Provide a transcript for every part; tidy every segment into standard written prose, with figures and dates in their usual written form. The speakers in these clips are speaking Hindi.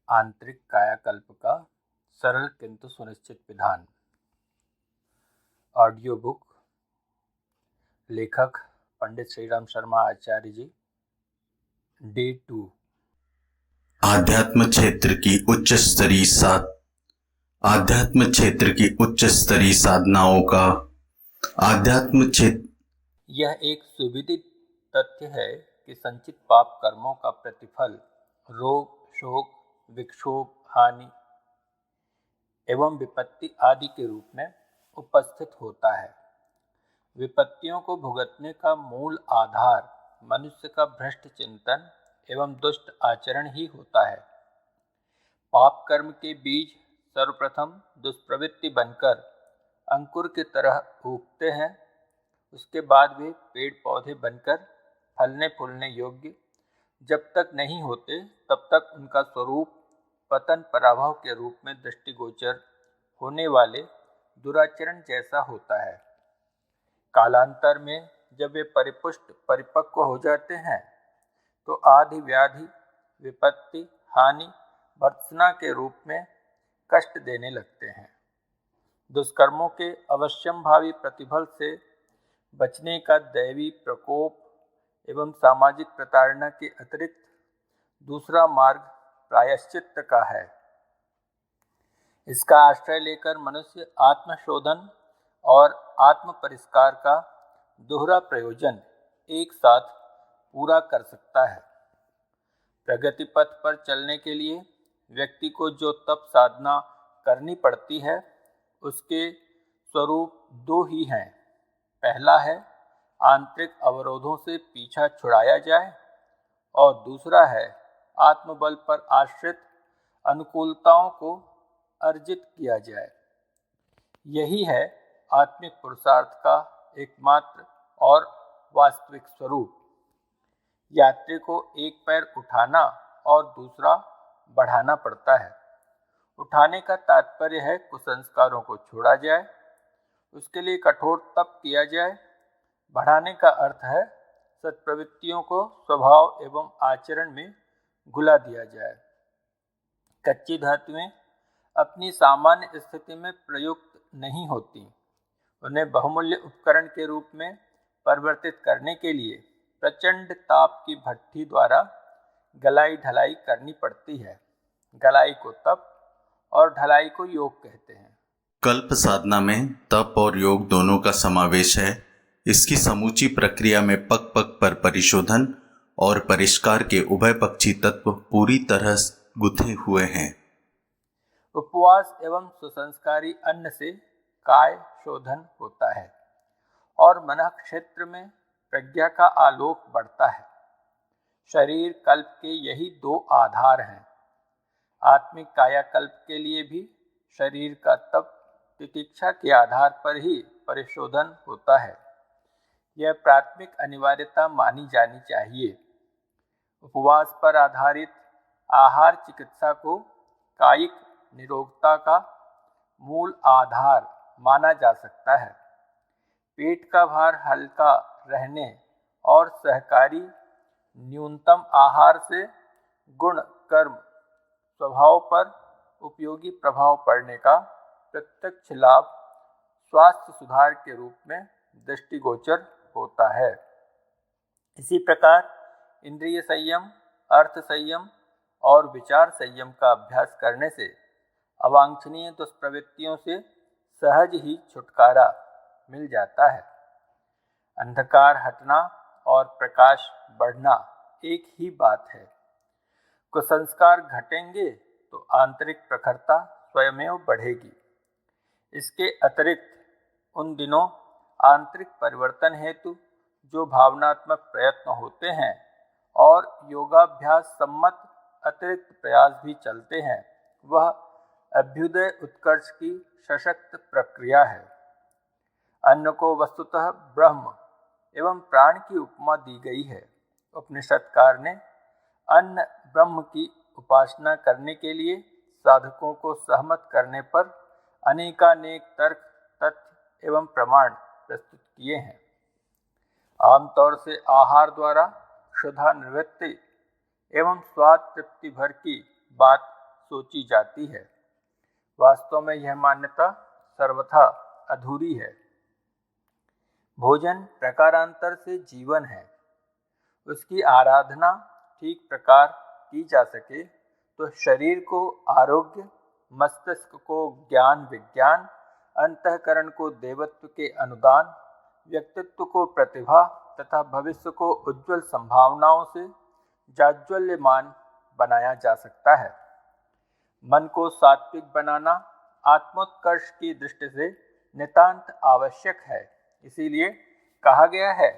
आंतरिक कायाकल्प का सरल किंतु सुनिश्चित विधान। ऑडियो बुक, लेखक पंडित श्रीराम शर्मा आचार्य जी। डे 2। आध्यात्म क्षेत्र की उच्च स्तरीय साधनाओं का आध्यात्म क्षेत्र। यह एक सुविदित तथ्य है कि संचित पाप कर्मों का प्रतिफल रोग, शोक, विक्षोभ, हानि एवं विपत्ति आदि के रूप में उपस्थित होता है। विपत्तियों को भुगतने का मूल आधार मनुष्य का भ्रष्ट चिंतन एवं दुष्ट आचरण ही होता है। पाप कर्म के बीज सर्वप्रथम दुष्प्रवृत्ति बनकर अंकुर की तरह उगते हैं। उसके बाद वे पेड़ पौधे बनकर फलने फूलने योग्य जब तक नहीं होते तब तक उनका स्वरूप पतन पराभव के रूप में दृष्टिगोचर होने वाले दुराचरण जैसा होता है। कालांतर में जब वे परिपुष्ट परिपक्व हो जाते हैं तो आदि व्याधि, विपत्ति, हानि, भर्त्सना के रूप में कष्ट देने लगते हैं। दुष्कर्मों के अवश्यंभावी प्रतिफल से बचने का दैवी प्रकोप एवं सामाजिक प्रताड़ना के अतिरिक्त दूसरा मार्ग प्रायश्चित्त का है। इसका आश्रय लेकर मनुष्य आत्मशोधन और आत्म परिष्कार का दोहरा प्रयोजन एक साथ पूरा कर सकता है। प्रगति पथ पर चलने के लिए व्यक्ति को जो तप साधना करनी पड़ती है उसके स्वरूप दो ही हैं। पहला है आंतरिक अवरोधों से पीछा छुड़ाया जाए और दूसरा है आत्मबल पर आश्रित अनुकूलताओं को अर्जित किया जाए। यही है आत्मिक पुरुषार्थ का एकमात्र और वास्तविक स्वरूप। यात्री को एक पैर उठाना और दूसरा बढ़ाना पड़ता है। उठाने का तात्पर्य है कुसंस्कारों को छोड़ा जाए, उसके लिए कठोर तप किया जाए। बढ़ाने का अर्थ है सत्प्रवृत्तियों को स्वभाव एवं आचरण में घुला दिया जाए। कच्ची धातुएं अपनी सामान्य स्थिति में प्रयुक्त नहीं होती। उन्हें बहुमूल्य उपकरण के रूप में परिवर्तित करने के लिए प्रचंड ताप की भट्ठी द्वारा गलाई ढलाई करनी पड़ती है। गलाई को तप और ढलाई को योग कहते हैं। कल्प साधना में तप और योग दोनों का समावेश है। इसकी समूची प्रक्रिया में पग पग पर परिशोधन और परिष्कार के उभय पक्षी तत्व पूरी तरह गुथे हुए हैं। उपवास एवं सुसंस्कारी अन्न से काय शोधन होता है और मन क्षेत्र में प्रज्ञा का आलोक बढ़ता है। शरीर कल्प के यही दो आधार हैं। आत्मिक कायाकल्प के लिए भी शरीर का तप तितिक्षा के आधार पर ही परिशोधन होता है। यह प्राथमिक अनिवार्यता मानी जानी चाहिए। उपवास पर आधारित आहार चिकित्सा को कायिक निरोगता का मूल आधार माना जा सकता है। पेट का भार हल्का रहने और सहकारी न्यूनतम आहार से गुण कर्म स्वभाव पर उपयोगी प्रभाव पड़ने का प्रत्यक्ष लाभ स्वास्थ्य सुधार के रूप में दृष्टिगोचर होता है। इसी प्रकार इंद्रिय संयम, अर्थ संयम और विचार संयम का अभ्यास करने से अवांछनीय दुष्प्रवृत्तियों से सहज ही छुटकारा मिल जाता है। अंधकार हटना और प्रकाश बढ़ना एक ही बात है। कुसंस्कार घटेंगे तो आंतरिक प्रखरता स्वयमेव बढ़ेगी। इसके अतिरिक्त उन दिनों आंतरिक परिवर्तन हेतु जो भावनात्मक प्रयत्न होते हैं और योगाभ्यास सम्मत अतिरिक्त प्रयास भी चलते हैं, वह अभ्युदय उत्कर्ष की सशक्त प्रक्रिया है। अन्न को वस्तुतः ब्रह्म एवं प्राण की उपमा दी गई है। उपनिषदकार ने अन्न ब्रह्म की उपासना करने के लिए साधकों को सहमत करने पर अनेकानेक तर्क, तथ्य एवं प्रमाण प्रस्तुत किए हैं। आमतौर से आहार द्वारा क्षुधा निवृत्ति एवं स्वाद तृप्ति भर की बात सोची जाती है। वास्तव में यह मान्यता सर्वथा अधूरी है। भोजन प्रकारांतर से जीवन है। उसकी आराधना ठीक प्रकार की जा सके तो शरीर को आरोग्य, मस्तिष्क को ज्ञान विज्ञान, अंतःकरण को देवत्व के अनुदान, व्यक्तित्व को प्रतिभा तथा भविष्य को उज्जवल संभावनाओं से जाज्वल्यमान बनाया जा सकता है। मन को सात्विक बनाना आत्मोत्कर्ष की दृष्टि से नितांत आवश्यक है। इसीलिए कहा गया है,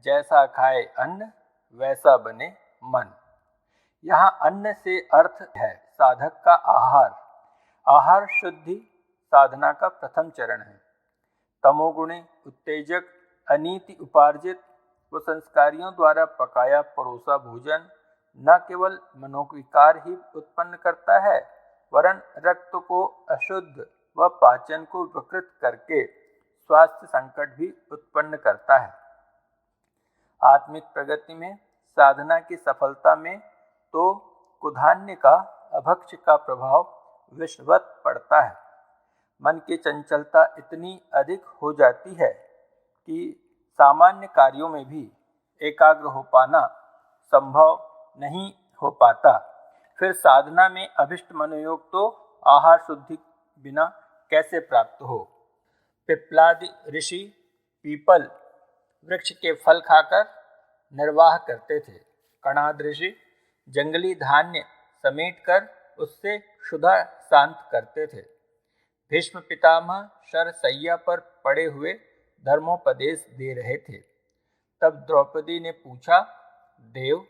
जैसा खाए अन्न वैसा बने मन। यहाँ अन्न से अर्थ है साधक का आहार। आहार शुद्धि साधना का प्रथम चरण है। तमोगुणी उत्तेजक अनीति उपार्जित व संस्कारियों द्वारा पकाया परोसा भोजन न केवल मनोविकार ही उत्पन्न करता है, वरन रक्त को अशुद्ध व पाचन को विकृत करके स्वास्थ्य संकट भी उत्पन्न करता है। आत्मिक प्रगति में, साधना की सफलता में तो कुधान्य का, अभक्ष्य का प्रभाव विषवत पड़ता है। मन की चंचलता इतनी अधिक हो जाती है कि सामान्य कार्यों में भी एकाग्र हो पाना संभव नहीं हो पाता। फिर साधना में अभिष्ट मनोयोग तो आहार शुद्धि बिना कैसे प्राप्त हो। पिप्लादि ऋषि पीपल वृक्ष के फल खाकर निर्वाह करते थे। कणाद ऋषि जंगली धान्य समेटकर उससे क्षुधा शांत करते थे। भीष्म पितामह शरशैया पर पड़े हुए धर्मोपदेश दे रहे थे। तब द्रौपदी ने पूछा, देव,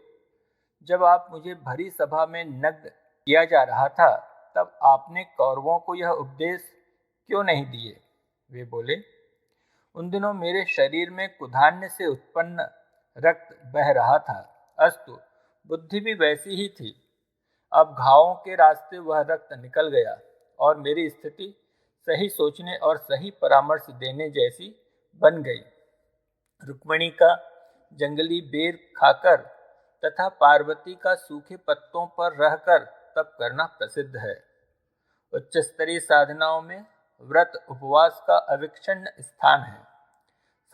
जब आप मुझे भरी सभा में नग्न किया जा रहा था, तब आपने कौरवों को यह उपदेश क्यों नहीं दिए? वे बोले, उन दिनों मेरे शरीर में कुधान्य से उत्पन्न रक्त बह रहा था, अस्तु बुद्धि भी वैसी ही थी। अब घावों के रास्ते वह रक्त निकल गया और मेरी स्थिति सही सोचने और सही परामर्श देने जैसी बन गई। रुक्मिणी का जंगली बेर खाकर तथा पार्वती का सूखे पत्तों पर रहकर तप करना प्रसिद्ध है। उच्च स्तरीय साधनाओं में व्रत उपवास का अविच्छिन्न स्थान है।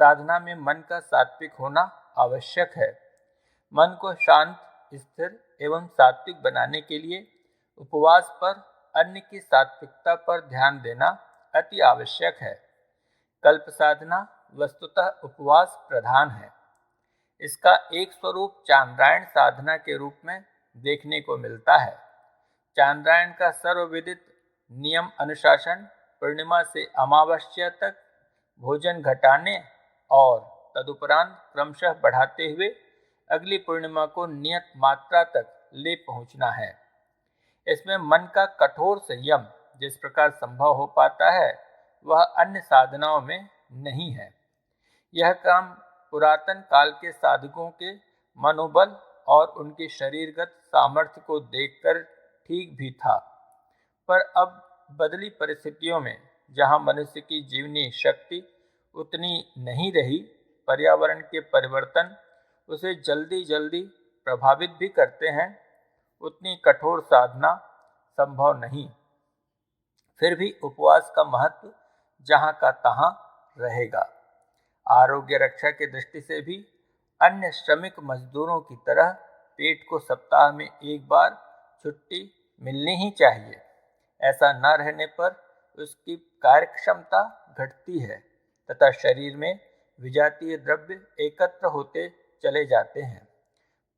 साधना में मन का सात्विक होना आवश्यक है। मन को शांत, स्थिर एवं सात्विक बनाने के लिए उपवास पर अन्न की सात्विकता पर ध्यान देना अति आवश्यक है। कल्प साधना वस्तुतः उपवास प्रधान है। इसका एक स्वरूप चांद्रायण साधना के रूप में देखने को मिलता है। चांद्रायण का सर्वविदित नियम अनुशासन पूर्णिमा से अमावस्या तक भोजन घटाने और तदुपरांत क्रमशः बढ़ाते हुए अगली पूर्णिमा को नियत मात्रा तक ले पहुंचना है। इसमें मन का कठोर संयम जिस प्रकार संभव हो पाता है, वह अन्य साधनाओं में नहीं है। यह काम पुरातन काल के साधकों के मनोबल और उनके शरीरगत सामर्थ्य को देखकर ठीक भी था, पर अब बदली परिस्थितियों में जहाँ मनुष्य की जीवनी शक्ति उतनी नहीं रही, पर्यावरण के परिवर्तन उसे जल्दी जल्दी प्रभावित भी करते हैं, उतनी कठोर साधना संभव नहीं। फिर भी उपवास का महत्व जहाँ का तहाँ रहेगा। आरोग्य रक्षा की दृष्टि से भी अन्य श्रमिक मजदूरों की तरह पेट को सप्ताह में एक बार छुट्टी मिलनी ही चाहिए। ऐसा न रहने पर उसकी कार्यक्षमता घटती है तथा शरीर में विजातीय द्रव्य एकत्र होते चले जाते हैं।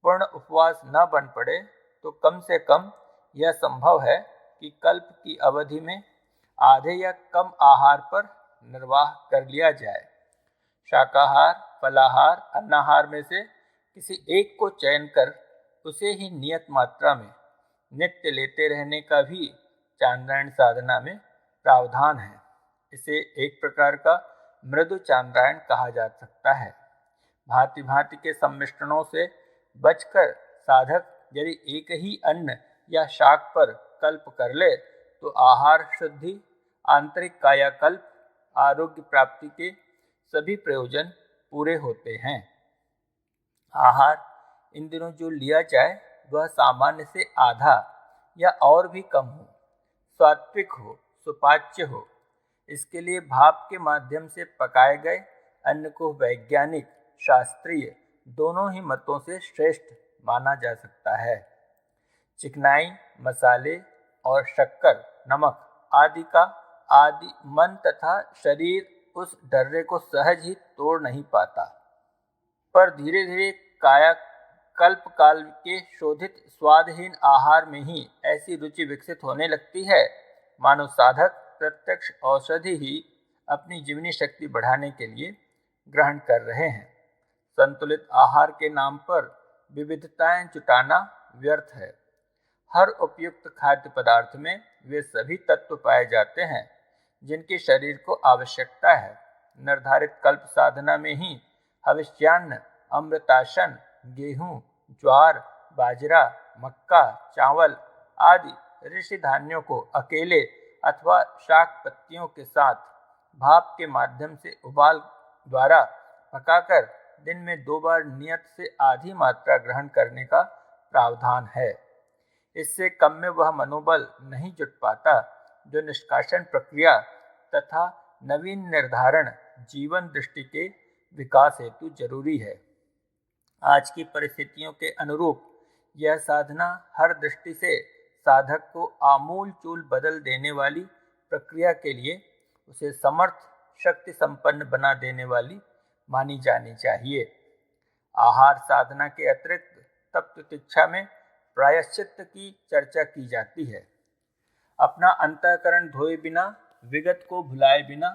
पूर्ण उपवास न बन पड़े तो कम से कम यह संभव है कि कल्प की अवधि में आधे या कम आहार पर निर्वाह कर लिया जाए। शाकाहार, फलाहार, अन्नाहार में से किसी एक को चयन कर उसे ही नियत मात्रा में नित्य लेते रहने का भी चांद्रायण साधना में प्रावधान है। इसे एक प्रकार का मृदु चांद्रायण कहा जा सकता है। भांति भांति के सम्मिश्रणों से बचकर साधक यदि एक ही अन्न या शाक पर कल्प कर ले तो आहार शुद्धि, आंतरिक कायाकल्प, आरोग्य प्राप्ति के सभी प्रयोजन पूरे होते हैं। आहार इन दिनों जो लिया जाए वह सामान्य से आधा या और भी कम हो, सात्विक हो, सुपाच्य हो। इसके लिए भाप के माध्यम से पकाए गए अन्न को वैज्ञानिक, शास्त्रीय दोनों ही मतों से श्रेष्ठ माना जा सकता है। चिकनाई, मसाले और शक्कर, नमक आदि का आदि मन तथा शरीर उस डर्रे को सहज ही तोड़ नहीं पाता, पर धीरे धीरे काया कल्प काल के शोधित स्वादहीन आहार में ही ऐसी रुचि विकसित होने लगती है मानो साधक प्रत्यक्ष औषधि ही अपनी जीवनी शक्ति बढ़ाने के लिए ग्रहण कर रहे हैं। संतुलित आहार के नाम पर विविधताएं जुटाना व्यर्थ है। हर उपयुक्त खाद्य पदार्थ में वे सभी तत्व पाए जाते हैं जिनकी शरीर को आवश्यकता है। निर्धारित कल्प साधना में ही हविष्यान्न, अमृतासन, गेहूं, ज्वार, बाजरा, मक्का, चावल आदि ऋषि धान्यों को अकेले अथवा शाक पत्तियों के साथ भाप के माध्यम से उबाल द्वारा पकाकर दिन में 2 बार नियत से आधी मात्रा ग्रहण करने का प्रावधान है। इससे कम में वह मनोबल नहीं जुट पाता जो निष्कासन प्रक्रिया तथा नवीन निर्धारण जीवन दृष्टि के विकास हेतु जरूरी है। आज की परिस्थितियों के अनुरूप यह साधना हर दृष्टि से साधक को आमूल चूल बदल देने वाली प्रक्रिया के लिए उसे समर्थ, शक्ति संपन्न बना देने वाली मानी जानी चाहिए। आहार साधना के अतिरिक्त तप तितिक्षा में प्रायश्चित की चर्चा की जाती है। अपना अंतःकरण धोए बिना, विगत को भुलाए बिना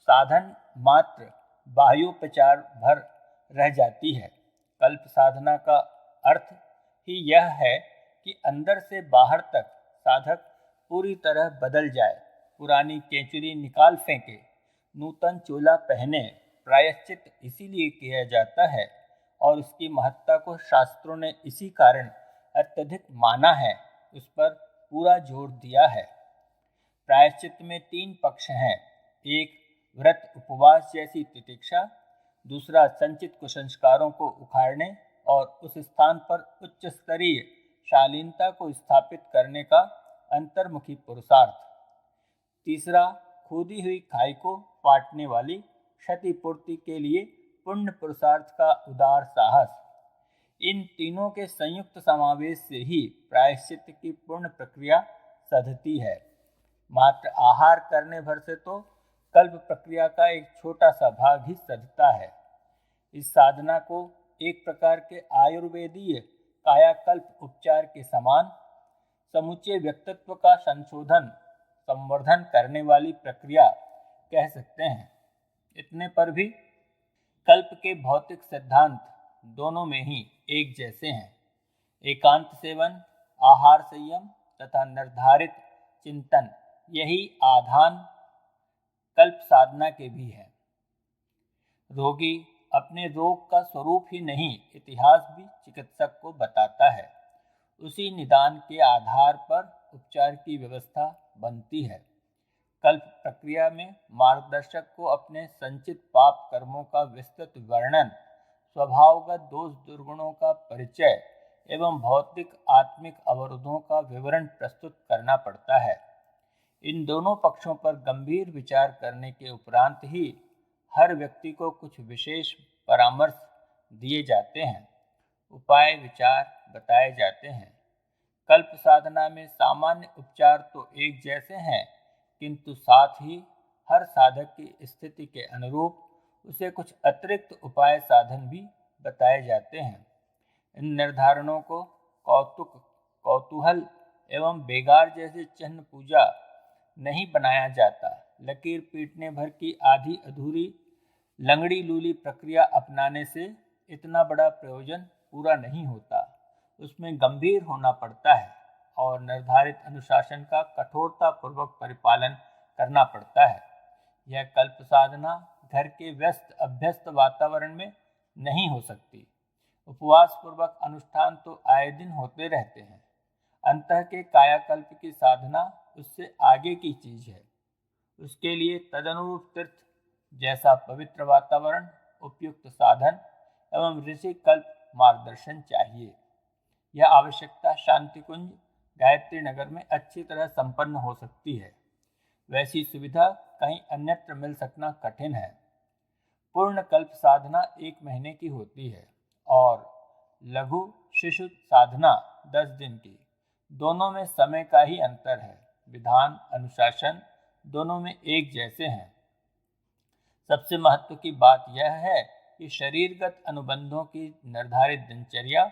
साधन मात्र बाह्योपचार भर रह जाती है। कल्प साधना का अर्थ ही यह है कि अंदर से बाहर तक साधक पूरी तरह बदल जाए, पुरानी केंचुरी निकाल फेंके, नूतन चोला पहने। प्रायश्चित इसीलिए किया जाता है और उसकी महत्ता को शास्त्रों ने इसी कारण अत्यधिक माना है, उस पर पूरा जोर दिया है। प्रायश्चित में 3 पक्ष हैं। एक, व्रत उपवास जैसी तितिक्षा। दूसरा, संचित कुसंस्कारों को उखाड़ने और उस स्थान पर उच्च स्तरीय शालीनता को स्थापित करने का अंतर्मुखी पुरुषार्थ। तीसरा, खोदी हुई खाई को पाटने वाली क्षतिपूर्ति के लिए पुण्य पुरुषार्थ का उदार साहस। इन तीनों के संयुक्त समावेश से ही प्रायश्चित की पूर्ण प्रक्रिया सधती है। मात्र आहार करने भर से तो कल्प प्रक्रिया का एक छोटा सा भाग ही सधता है। इस साधना को एक प्रकार के आयुर्वेदीय कायाकल्प उपचार के समान समूचे व्यक्तित्व का संशोधन, संवर्धन करने वाली प्रक्रिया कह सकते हैं। इतने पर भी कल्प के भौतिक सिद्धांत दोनों में ही एक जैसे हैं। एकांत सेवन, आहार संयम तथा निर्धारित चिंतन, यही आधान कल्प साधना के भी है। रोगी अपने रोग का स्वरूप ही नहीं, इतिहास भी चिकित्सक को बताता है। उसी निदान के आधार पर उपचार की व्यवस्था बनती है। कल्प प्रक्रिया में मार्गदर्शक को अपने संचित पाप कर्मों का विस्तृत वर्णन, स्वभावगत दोष दुर्गुणों का परिचय एवं भौतिक आत्मिक अवरोधों का विवरण प्रस्तुत करना पड़ता है। इन दोनों पक्षों पर गंभीर विचार करने के उपरांत ही हर व्यक्ति को कुछ विशेष परामर्श दिए जाते हैं, उपाय विचार बताए जाते हैं। कल्प साधना में सामान्य उपचार तो एक जैसे हैं, किंतु साथ ही हर साधक की स्थिति के अनुरूप उसे कुछ अतिरिक्त उपाय साधन भी बताए जाते हैं। इन निर्धारणों को कौतुक, कौतूहल एवं बेगार जैसे चिन्ह पूजा नहीं बनाया जाता। लकीर पीटने भर की आधी अधूरी लंगड़ी लूली प्रक्रिया अपनाने से इतना बड़ा प्रयोजन पूरा नहीं होता। उसमें गंभीर होना पड़ता है और निर्धारित अनुशासन का कठोरता पूर्वक परिपालन करना पड़ता है। यह कल्प साधना घर के व्यस्त अभ्यस्त वातावरण में नहीं हो सकती। उपवास पूर्वक अनुष्ठान तो आए दिन होते रहते हैं। अंतः के कायाकल्प की साधना उससे आगे की चीज है। उसके लिए तदनुरूप तीर्थ जैसा पवित्र वातावरण, उपयुक्त साधन एवं ऋषि कल्प मार्गदर्शन चाहिए। यह आवश्यकता शांति कुंज, गायत्री नगर में अच्छी तरह संपन्न हो सकती है। वैसी सुविधा कहीं अन्यत्र मिल सकना कठिन है। पूर्ण कल्प साधना 1 महीने की होती है और लघु शिशु साधना 10 दिन की। दोनों में समय का ही अंतर है। विधान अनुशासन दोनों में एक जैसे हैं। सबसे महत्व की बात यह है कि शरीरगत अनुबंधों की निर्धारित दिनचर्या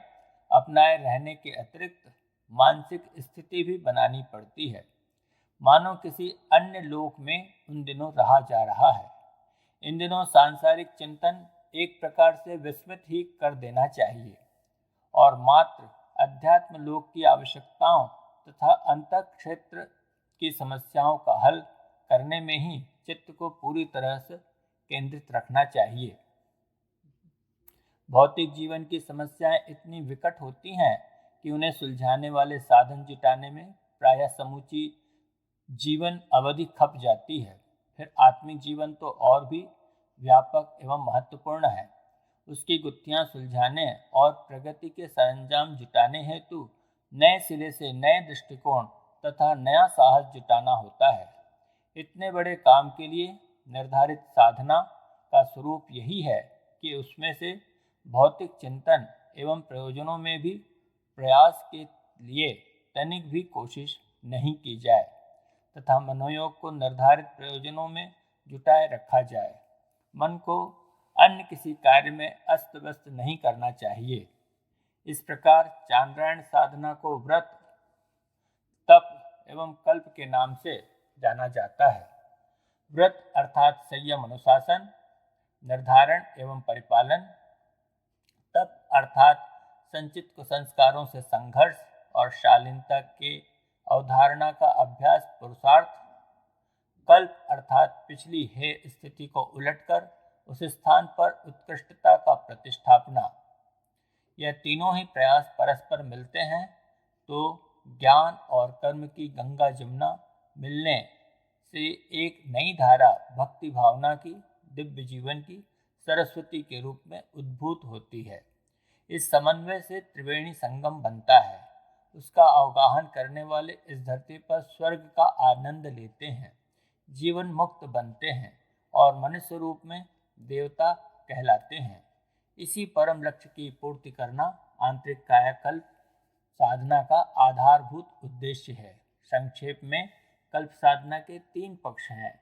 अपनाए रहने के अतिरिक्त मानसिक स्थिति भी बनानी पड़ती है, मानो किसी अन्य लोक में उन दिनों रहा जा रहा है। इन दिनों सांसारिक चिंतन एक प्रकार से विस्मृत ही कर देना चाहिए और मात्र अध्यात्म लोक की आवश्यकताओं तथा अंतः क्षेत्र की समस्याओं का हल करने में ही चित्त को पूरी तरह से केंद्रित रखना चाहिए। भौतिक जीवन की समस्याएं इतनी विकट होती हैं कि उन्हें सुलझाने वाले साधन जुटाने में प्रायः समूची जीवन अवधि खप जाती है। फिर आत्मिक जीवन तो और भी व्यापक एवं महत्वपूर्ण है। उसकी गुत्थियां सुलझाने और प्रगति के सरंजाम जुटाने हेतु नए सिरे से नए दृष्टिकोण तथा नया साहस जुटाना होता है। इतने बड़े काम के लिए निर्धारित साधना का स्वरूप यही है कि उसमें से भौतिक चिंतन एवं प्रयोजनों में भी प्रयास के लिए तनिक भी कोशिश नहीं की जाए तथा मनोयोग को निर्धारित प्रयोजनों में जुटाए रखा जाए। मन को अन्य किसी कार्य में अस्त व्यस्त नहीं करना चाहिए। इस प्रकार चांद्रायण साधना को व्रत, तप एवं कल्प के नाम से जाना जाता है। व्रत अर्थात संयम अनुशासन, निर्धारण एवं परिपालन। तप अर्थात संचित कुसंस्कारों से संघर्ष और शालीनता के अवधारणा का अभ्यास पुरुषार्थ। कल्प अर्थात पिछली हेय स्थिति को उलटकर उस स्थान पर उत्कृष्टता का प्रतिष्ठापना। यह तीनों ही प्रयास परस्पर मिलते हैं तो ज्ञान और कर्म की गंगा जमुना मिलने से एक नई धारा भक्ति भावना की, दिव्य जीवन की सरस्वती के रूप में उद्भूत होती है। इस समन्वय से त्रिवेणी संगम बनता है। उसका अवगाहन करने वाले इस धरती पर स्वर्ग का आनंद लेते हैं, जीवन मुक्त बनते हैं और मनुष्य रूप में देवता कहलाते हैं। इसी परम लक्ष्य की पूर्ति करना आंतरिक कायाकल्प साधना का आधारभूत उद्देश्य है। संक्षेप में कल्प साधना के 3 पक्ष हैं: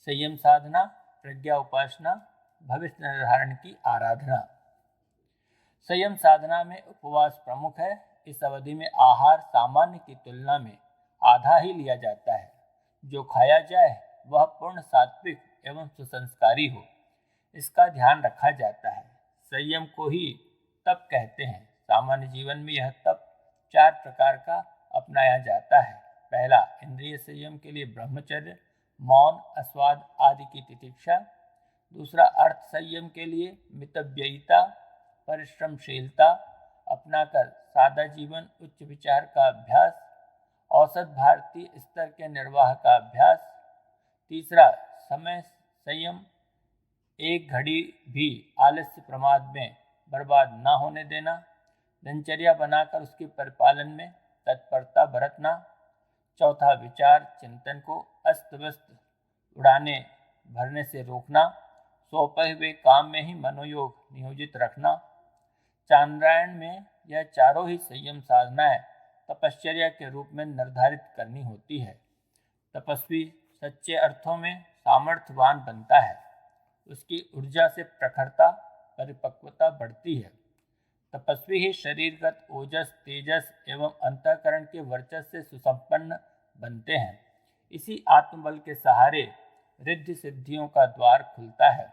संयम साधना, प्रज्ञा उपासना, भविष्य निर्धारण की आराधना। संयम साधना में उपवास प्रमुख है। इस अवधि में आहार सामान्य की तुलना में आधा ही लिया जाता है। जो खाया जाए वह पूर्ण सात्विक एवं सुसंस्कारी हो, इसका ध्यान रखा जाता है। संयम को ही तप कहते हैं। सामान्य जीवन में यह तप 4 प्रकार का अपनाया जाता है। पहला, इंद्रिय संयम के लिए ब्रह्मचर्य, मौन, अस्वाद आदि की तितिक्षा। दूसरा, अर्थ संयम के लिए मितव्ययिता, परिश्रमशीलता अपनाकर सादा जीवन, उच्च विचार का अभ्यास, औसत भारतीय स्तर के निर्वाह का अभ्यास। तीसरा, समय संयम, 1 घड़ी भी आलस्य प्रमाद में बर्बाद न होने देना, दिनचर्या बनाकर उसके परिपालन में तत्परता बरतना। चौथा, विचार चिंतन को अस्त व्यस्त उड़ाने भरने से रोकना, सौंपे हुए काम में ही मनोयोग नियोजित रखना। चांद्रायण में यह चारों ही संयम साधनाएं तपश्चर्या के रूप में निर्धारित करनी होती है। तपस्वी सच्चे अर्थों में सामर्थ्यवान बनता है। उसकी ऊर्जा से प्रखरता, परिपक्वता बढ़ती है। तपस्वी ही शरीरगत ओजस, तेजस एवं अंतःकरण के वर्चस्व से सुसंपन्न बनते हैं। इसी आत्मबल के सहारे रिद्धि सिद्धियों का द्वार खुलता है।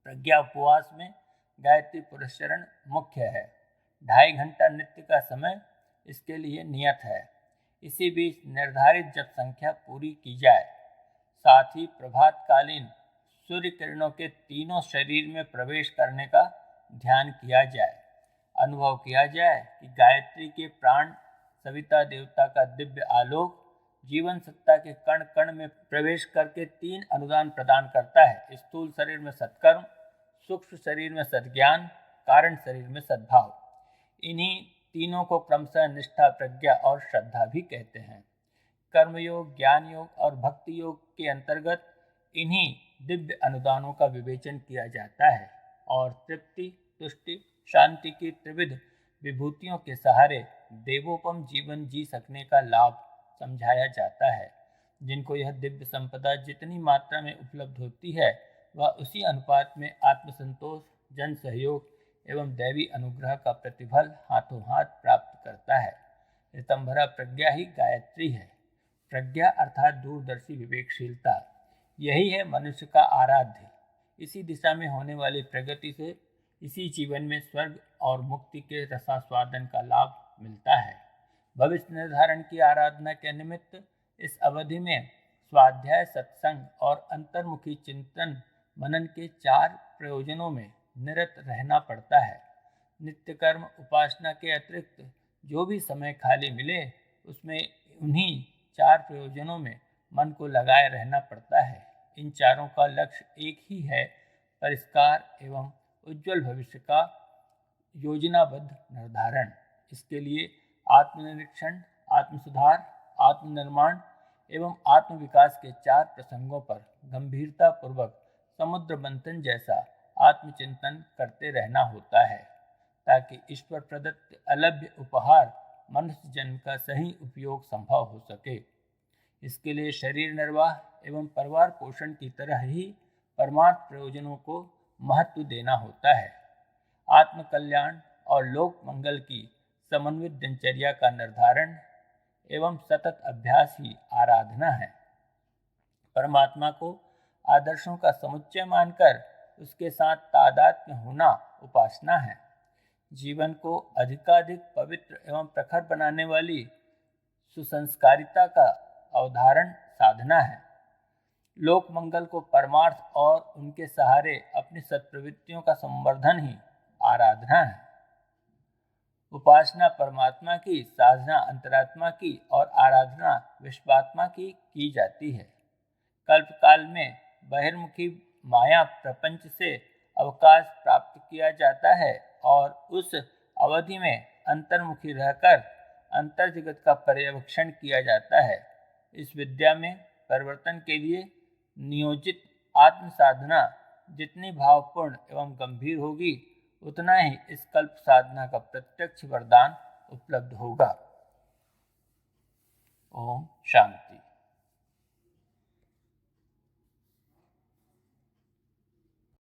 प्रज्ञा उपवास में गायत्री पुरस्चरण मुख्य है। 2.5 घंटा नित्य का समय इसके लिए नियत है। इसी बीच निर्धारित जप संख्या पूरी की जाए। साथ ही प्रभातकालीन सूर्य किरणों के तीनों शरीर में प्रवेश करने का ध्यान किया जाए। अनुभव किया जाए कि गायत्री के प्राण सविता देवता का दिव्य आलोक जीवन सत्ता के कण कण में प्रवेश करके 3 अनुदान प्रदान करता है: स्थूल शरीर में सत्कर्म, सूक्ष्म शरीर में सद्ज्ञान, कारण शरीर में सद्भाव। इन्हीं तीनों को क्रमशः निष्ठा, प्रज्ञा और श्रद्धा भी कहते हैं। कर्मयोग, ज्ञान योग और भक्ति योग के अंतर्गत इन्हीं दिव्य अनुदानों का विवेचन किया जाता है और तृप्ति, तुष्टि, शांति की त्रिविध विभूतियों के सहारे देवोपम जीवन जी सकने का लाभ समझाया जाता है। जिनको यह दिव्य संपदा जितनी मात्रा में उपलब्ध होती है, वह उसी अनुपात में आत्मसंतोष, जन सहयोग एवं दैवी अनुग्रह का प्रतिफल हाथों हाथ प्राप्त करता है। ऋतंभरा प्रज्ञा ही गायत्री है। प्रज्ञा अर्थात दूरदर्शी विवेकशीलता, यही है मनुष्य का आराध्य। इसी दिशा में होने वाली प्रगति से इसी जीवन में स्वर्ग और मुक्ति के रसास्वादन का लाभ मिलता है। भविष्य निर्धारण की आराधना के निमित्त इस अवधि में स्वाध्याय, सत्संग और अंतर्मुखी चिंतन मनन के 4 प्रयोजनों में निरत रहना पड़ता है। नित्य कर्म उपासना के अतिरिक्त जो भी समय खाली मिले, उसमें उन्हीं 4 प्रयोजनों में मन को लगाए रहना पड़ता है। इन चारों का लक्ष्य एक ही है, परिष्कार एवं उज्जवल भविष्य का योजनाबद्ध निर्धारण। इसके लिए आत्मनिरीक्षण, आत्मसुधार, आत्मनिर्माण एवं आत्मविकास के 4 प्रसंगों पर गंभीरता पूर्वक समुद्र मंथन जैसा आत्मचिंतन करते रहना होता है, ताकि ईश्वर प्रदत्त अलभ्य उपहार मनुष्य जन्म का सही उपयोग संभव हो सके। इसके लिए शरीर निर्वाह एवं परिवार पोषण की तरह ही परमार्थ प्रयोजनों को महत्व देना होता है। आत्म कल्याण और लोक मंगल की समन्वित दिनचर्या का निर्धारण एवं सतत अभ्यास ही आराधना है। परमात्मा को आदर्शों का समुच्चय मानकर उसके साथ तादात्म्य होना उपासना है। जीवन को अधिकाधिक पवित्र एवं प्रखर बनाने वाली सुसंस्कारिता का अवधारण साधना है। लोक मंगल को परमार्थ और उनके सहारे अपनी सत्प्रवृत्तियों का संवर्धन ही आराधना है। उपासना परमात्मा की, साधना अंतरात्मा की और आराधना विश्वात्मा की जाती है। कल्प काल में बहिर्मुखी माया प्रपंच से अवकाश प्राप्त किया जाता है और उस अवधि में अंतर्मुखी रहकर अंतर्जगत का पर्यवेक्षण किया जाता है। इस विद्या में परिवर्तन के लिए नियोजित आत्म साधना जितनी भावपूर्ण एवं गंभीर होगी, उतना ही इस कल्प साधना का प्रत्यक्ष वरदान उपलब्ध होगा। ओम शांति।